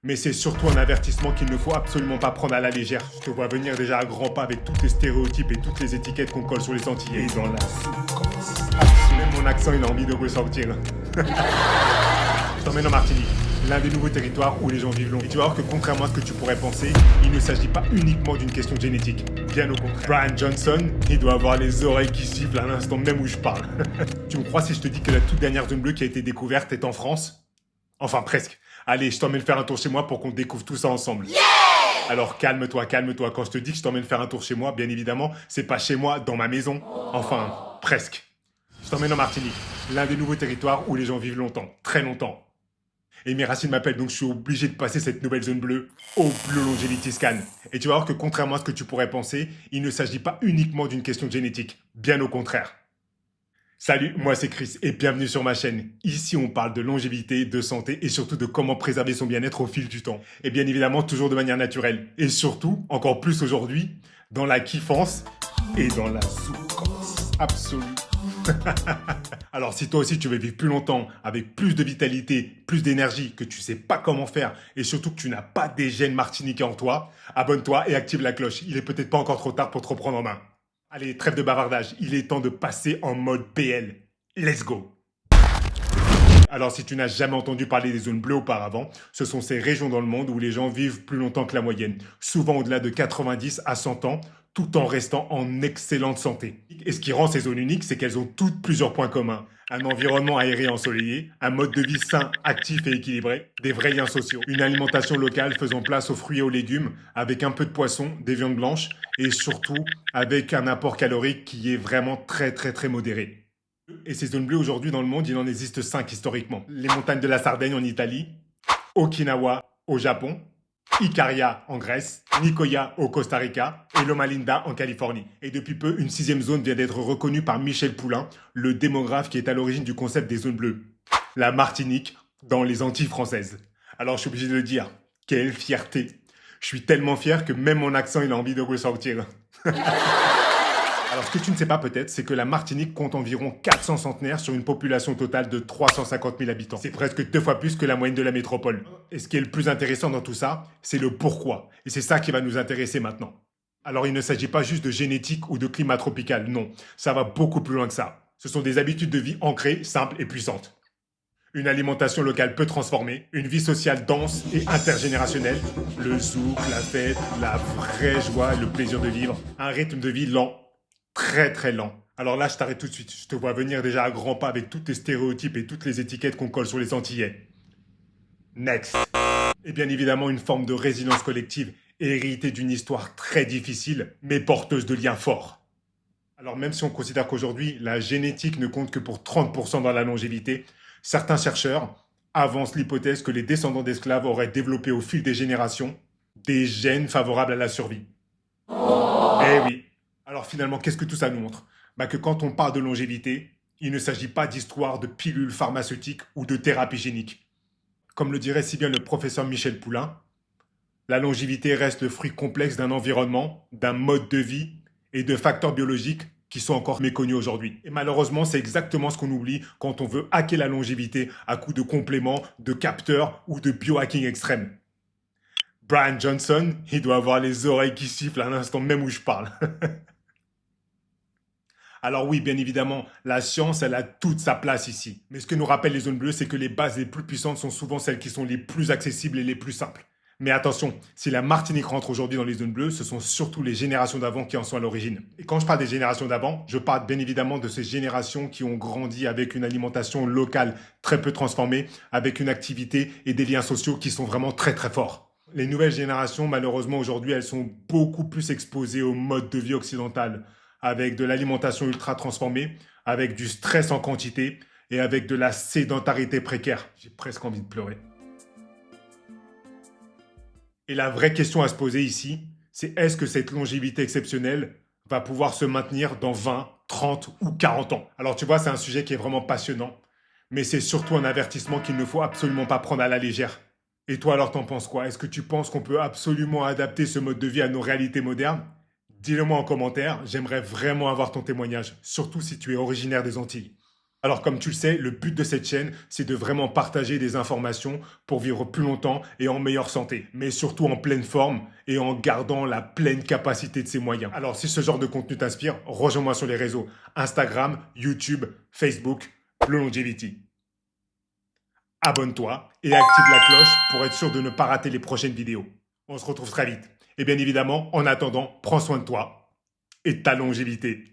Mais c'est surtout un avertissement qu'il ne faut absolument pas prendre à la légère. Je te vois venir déjà à grands pas avec tous les stéréotypes et toutes les étiquettes qu'on colle sur les Antillais. Et dans la soupe. Même mon accent, il a envie de ressortir. Je t'emmène en Martinique, l'un des nouveaux territoires où les gens vivent long. Et tu vas voir que contrairement à ce que tu pourrais penser, il ne s'agit pas uniquement d'une question génétique. Bien au contraire. Brian Johnson, il doit avoir les oreilles qui sifflent à l'instant même où je parle. Tu me crois si je te dis que la toute dernière zone bleue qui a été découverte est en France? Enfin presque. Allez, je t'emmène faire un tour chez moi pour qu'on découvre tout ça ensemble. Yeah! Alors calme-toi, calme-toi. Quand je te dis que je t'emmène faire un tour chez moi, bien évidemment, c'est pas chez moi, dans ma maison. Enfin, presque. Je t'emmène en Martinique, l'un des nouveaux territoires où les gens vivent longtemps, très longtemps. Et mes racines m'appellent, donc je suis obligé de passer cette nouvelle zone bleue au Blue Longevity Scan. Et tu vas voir que contrairement à ce que tu pourrais penser, il ne s'agit pas uniquement d'une question génétique, bien au contraire. Salut, moi c'est Chris et bienvenue sur ma chaîne. Ici on parle de longévité, de santé et surtout de comment préserver son bien-être au fil du temps. Et bien évidemment toujours de manière naturelle. Et surtout, encore plus aujourd'hui, dans la kiffance et dans la souffrance absolue. Alors si toi aussi tu veux vivre plus longtemps, avec plus de vitalité, plus d'énergie, que tu sais pas comment faire et surtout que tu n'as pas des gènes martiniquais en toi, abonne-toi et active la cloche. Il est peut-être pas encore trop tard pour te reprendre en main. Allez, trêve de bavardage, il est temps de passer en mode PL. Let's go! Alors si tu n'as jamais entendu parler des zones bleues auparavant, ce sont ces régions dans le monde où les gens vivent plus longtemps que la moyenne, souvent au-delà de 90 à 100 ans, tout en restant en excellente santé. Et ce qui rend ces zones uniques, c'est qu'elles ont toutes plusieurs points communs. Un environnement aéré ensoleillé, un mode de vie sain, actif et équilibré, des vrais liens sociaux, une alimentation locale faisant place aux fruits et aux légumes, avec un peu de poisson, des viandes blanches, et surtout avec un apport calorique qui est vraiment très modéré. Et ces zones bleues aujourd'hui dans le monde, il en existe 5 historiquement. Les montagnes de la Sardaigne en Italie, Okinawa au Japon, Ikaria en Grèce, Nicoya au Costa Rica et Loma Linda en Californie. Et depuis peu, une 6e zone vient d'être reconnue par Michel Poulain, le démographe qui est à l'origine du concept des zones bleues. La Martinique dans les Antilles françaises. Alors je suis obligé de le dire, quelle fierté! Je suis tellement fier que même mon accent il a envie de ressortir. Alors, ce que tu ne sais pas peut-être, c'est que la Martinique compte environ 400 centenaires sur une population totale de 350 000 habitants. C'est presque 2 fois plus que la moyenne de la métropole. Et ce qui est le plus intéressant dans tout ça, c'est le pourquoi. Et c'est ça qui va nous intéresser maintenant. Alors, il ne s'agit pas juste de génétique ou de climat tropical, non. Ça va beaucoup plus loin que ça. Ce sont des habitudes de vie ancrées, simples et puissantes. Une alimentation locale peu transformée, une vie sociale dense et intergénérationnelle, le zouk, la fête, la vraie joie, le plaisir de vivre, un rythme de vie lent, très lent. Alors là, je t'arrête tout de suite. Je te vois venir déjà à grands pas avec tous les stéréotypes et toutes les étiquettes qu'on colle sur les Antillais. Next. Et bien évidemment, une forme de résilience collective héritée d'une histoire très difficile, mais porteuse de liens forts. Alors même si on considère qu'aujourd'hui, la génétique ne compte que pour 30% dans la longévité, certains chercheurs avancent l'hypothèse que les descendants d'esclaves auraient développé au fil des générations des gènes favorables à la survie. Eh oui. Alors finalement, qu'est-ce que tout ça nous montre? Que quand on parle de longévité, il ne s'agit pas d'histoire de pilules pharmaceutiques ou de thérapie génique. Comme le dirait si bien le professeur Michel Poulain, la longévité reste le fruit complexe d'un environnement, d'un mode de vie et de facteurs biologiques qui sont encore méconnus aujourd'hui. Et malheureusement, c'est exactement ce qu'on oublie quand on veut hacker la longévité à coups de compléments, de capteurs ou de biohacking extrême. Brian Johnson, il doit avoir les oreilles qui sifflent à l'instant même où je parle. Alors oui, bien évidemment, la science, elle a toute sa place ici. Mais ce que nous rappellent les zones bleues, c'est que les bases les plus puissantes sont souvent celles qui sont les plus accessibles et les plus simples. Mais attention, si la Martinique rentre aujourd'hui dans les zones bleues, ce sont surtout les générations d'avant qui en sont à l'origine. Et quand je parle des générations d'avant, je parle bien évidemment de ces générations qui ont grandi avec une alimentation locale très peu transformée, avec une activité et des liens sociaux qui sont vraiment très forts. Les nouvelles générations, malheureusement aujourd'hui, elles sont beaucoup plus exposées au mode de vie occidental, avec de l'alimentation ultra transformée, avec du stress en quantité et avec de la sédentarité précaire. J'ai presque envie de pleurer. Et la vraie question à se poser ici, c'est est-ce que cette longévité exceptionnelle va pouvoir se maintenir dans 20, 30 ou 40 ans? Alors tu vois, c'est un sujet qui est vraiment passionnant, mais c'est surtout un avertissement qu'il ne faut absolument pas prendre à la légère. Et toi alors t'en penses quoi? Est-ce que tu penses qu'on peut absolument adapter ce mode de vie à nos réalités modernes? Dis-le moi en commentaire, j'aimerais vraiment avoir ton témoignage, surtout si tu es originaire des Antilles. Alors comme tu le sais, le but de cette chaîne, c'est de vraiment partager des informations pour vivre plus longtemps et en meilleure santé, mais surtout en pleine forme et en gardant la pleine capacité de ses moyens. Alors si ce genre de contenu t'inspire, rejoins-moi sur les réseaux Instagram, YouTube, Facebook, Blue Longevity. Abonne-toi et active la cloche pour être sûr de ne pas rater les prochaines vidéos. On se retrouve très vite. Et bien évidemment, en attendant, prends soin de toi et de ta longévité.